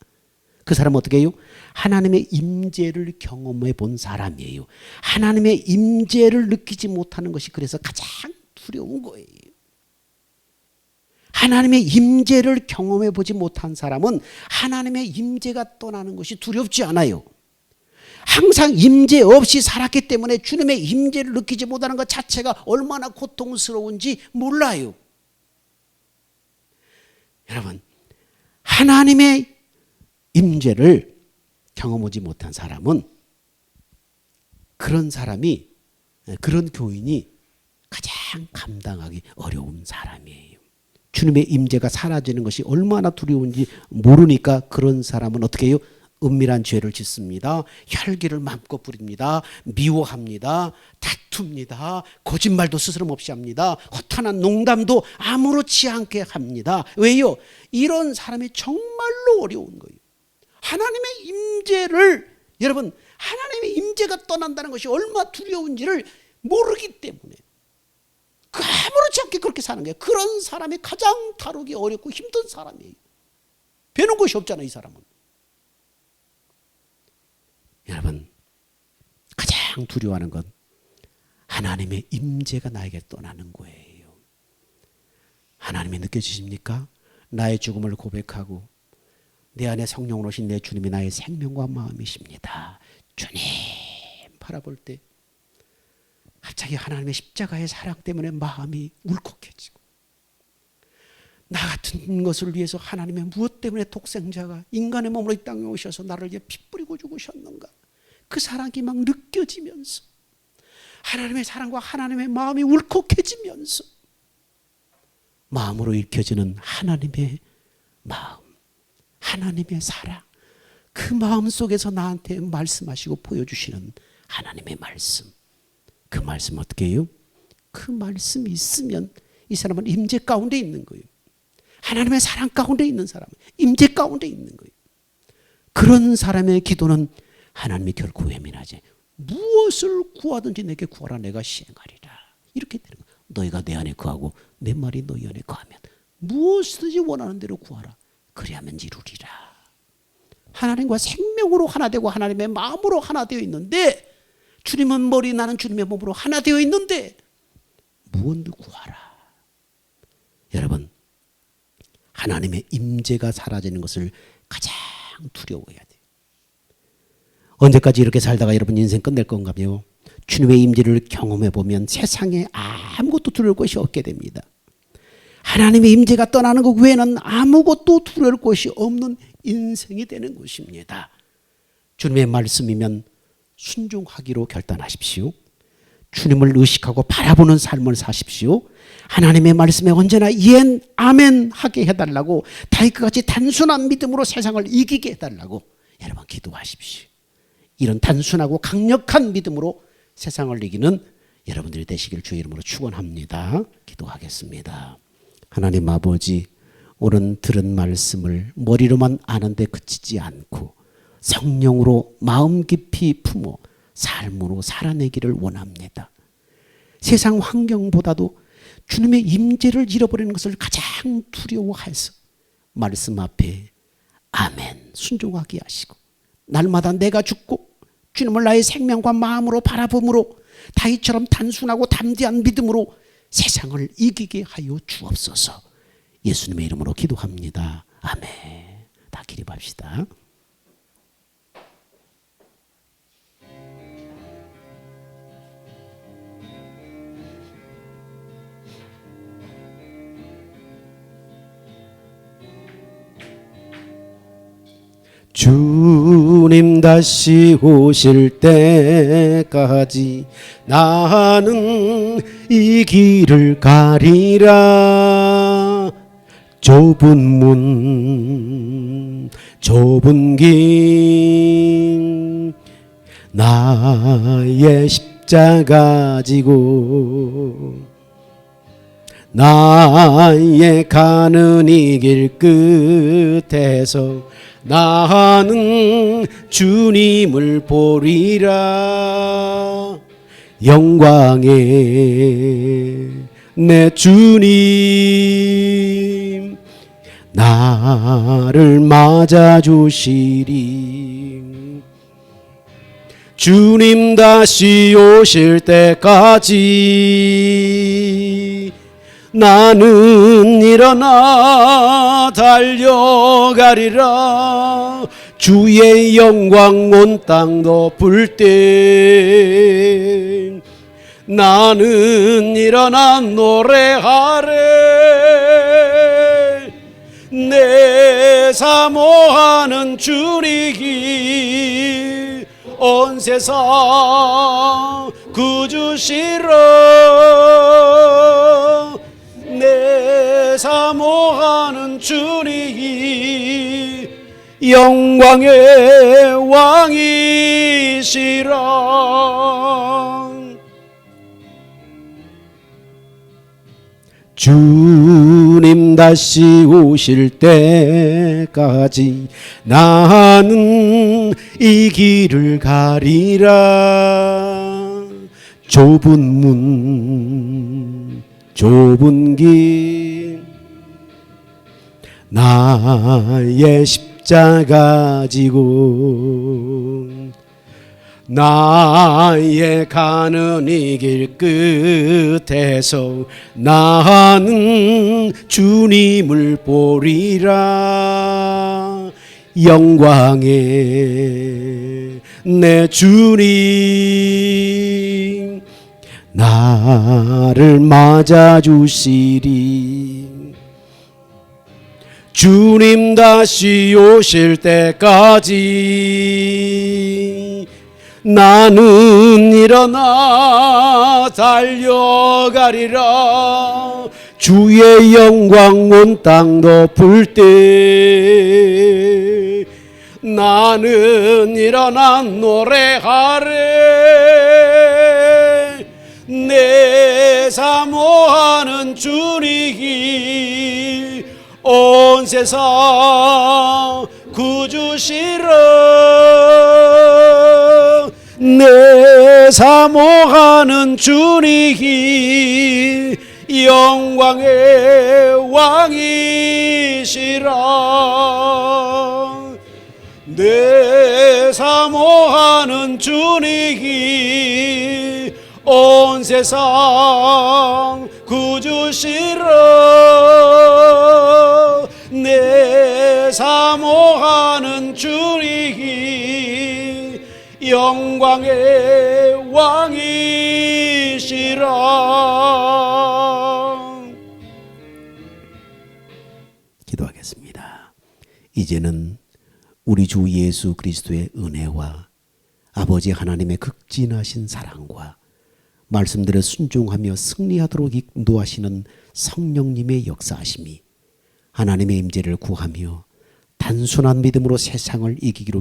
그 사람은 어떻게 해요? 하나님의 임재를 경험해 본 사람이에요. 하나님의 임재를 느끼지 못하는 것이 그래서 가장 두려운 거예요. 하나님의 임재를 경험해 보지 못한 사람은 하나님의 임재가 떠나는 것이 두렵지 않아요. 항상 임재 없이 살았기 때문에 주님의 임재를 느끼지 못하는 것 자체가 얼마나 고통스러운지 몰라요. 여러분, 하나님의 임재를 경험하지 못한 사람은 그런 사람이, 그런 교인이 가장 감당하기 어려운 사람이에요. 주님의 임재가 사라지는 것이 얼마나 두려운지 모르니까 그런 사람은 어떻게 해요? 은밀한 죄를 짓습니다. 혈기를 마음껏 부립니다. 미워합니다. 다툽니다. 거짓말도 스스럼없이 합니다. 허탄한 농담도 아무렇지 않게 합니다. 왜요? 이런 사람이 정말로 어려운 거예요. 하나님의 임재를, 여러분, 하나님의 임재가 떠난다는 것이 얼마나 두려운지를 모르기 때문에 아무렇지 않게 그렇게 사는 거예요. 그런 사람이 가장 다루기 어렵고 힘든 사람이에요. 배는 것이 없잖아요, 이 사람은. 여러분, 가장 두려워하는 건 하나님의 임재가 나에게 떠나는 거예요. 하나님이 느껴지십니까? 나의 죽음을 고백하고 내 안에 성령으로 오신 내 주님이 나의 생명과 마음이십니다. 주님 바라볼 때 갑자기 하나님의 십자가의 사랑 때문에 마음이 울컥해지고, 나 같은 것을 위해서 하나님의 무엇 때문에 독생자가 인간의 몸으로 이 땅에 오셔서 나를 위해 피 뿌리고 죽으셨는가, 그 사랑이 막 느껴지면서 하나님의 사랑과 하나님의 마음이 울컥해지면서 마음으로 읽혀지는 하나님의 마음, 하나님의 사랑, 그 마음 속에서 나한테 말씀하시고 보여주시는 하나님의 말씀, 그 말씀 어떻게 해요? 그 말씀이 있으면 이 사람은 임재 가운데 있는 거예요. 하나님의 사랑 가운데 있는 사람은 임재 가운데 있는 거예요. 그런 사람의 기도는 하나님이 결코 외면하지. 무엇을 구하든지 내게 구하라, 내가 시행하리라. 이렇게 되는 거예요. 너희가 내 안에 거하고 내 말이 너희 안에 거하면 무엇이든지 원하는 대로 구하라. 그리하면 이루리라. 하나님과 생명으로 하나 되고 하나님의 마음으로 하나 되어 있는데, 주님은 머리, 나는 주님의 몸으로 하나 되어 있는데 무엇을 구하라. 여러분, 하나님의 임재가 사라지는 것을 가장 두려워해야 돼요. 언제까지 이렇게 살다가 여러분 인생 끝낼 건가요? 주님의 임재를 경험해 보면 세상에 아무것도 두려울 것이 없게 됩니다. 하나님의 임재가 떠나는 것 외에는 아무것도 두려울 것이 없는 인생이 되는 것입니다. 주님의 말씀이면 순종하기로 결단하십시오. 주님을 의식하고 바라보는 삶을 사십시오. 하나님의 말씀에 언제나 예, 아멘 하게 해달라고, 다윗같이 단순한 믿음으로 세상을 이기게 해달라고 여러분 기도하십시오. 이런 단순하고 강력한 믿음으로 세상을 이기는 여러분들이 되시길 주의 이름으로 축원합니다. 기도하겠습니다. 하나님 아버지, 오늘 들은 말씀을 머리로만 아는데 그치지 않고 성령으로 마음 깊이 품어 삶으로 살아내기를 원합니다. 세상 환경보다도 주님의 임재를 잃어버리는 것을 가장 두려워해서 말씀 앞에 아멘 순종하게 하시고, 날마다 내가 죽고 주님을 나의 생명과 마음으로 바라봄으로 다윗처럼 단순하고 담대한 믿음으로 세상을 이기게 하여 주옵소서. 예수님의 이름으로 기도합니다. 아멘. 다 기립합시다. 주님 다시 오실 때까지 나는 이 길을 가리라. 좁은 문 좁은 길 나의 십자가 지고 나의 가는 이 길 끝에서 나는 주님을 보리라. 영광의 내 주님 나를 맞아주시리. 주님 다시 오실 때까지 나는 일어나 달려가리라. 주의 영광 온 땅 덮을 때 나는 일어나 노래하래. 내 사모하는 주님 온 세상 구주시러. 내 사모하는 주님 영광의 왕이시라. 주님 다시 오실 때까지 나는 이 길을 가리라. 좁은 문 좁은 길 나의 십자가 지고 나의 가는 이 길 끝에서 나는 주님을 보리라. 영광의 내 주님 나를 맞아주시리. 주님 다시 오실 때까지 나는 일어나 달려가리라. 주의 영광 온 땅 덮을 때 나는 일어나 노래하리. 내 사모하는 주님 온 세상 구주시라. 내 사모하는 주님 영광의 왕이시라. 내 사모하는 주님 온 세상 구주시라. 내 사모하는 주님 영광의 왕이시라. 기도하겠습니다. 이제는 우리 주 예수 그리스도의 은혜와 아버지 하나님의 극진하신 사랑과 말씀들에 순종하며 승리하도록 인도하시는 성령님의 역사하심이 하나님의 임재를 구하며 단순한 믿음으로 세상을 이기기로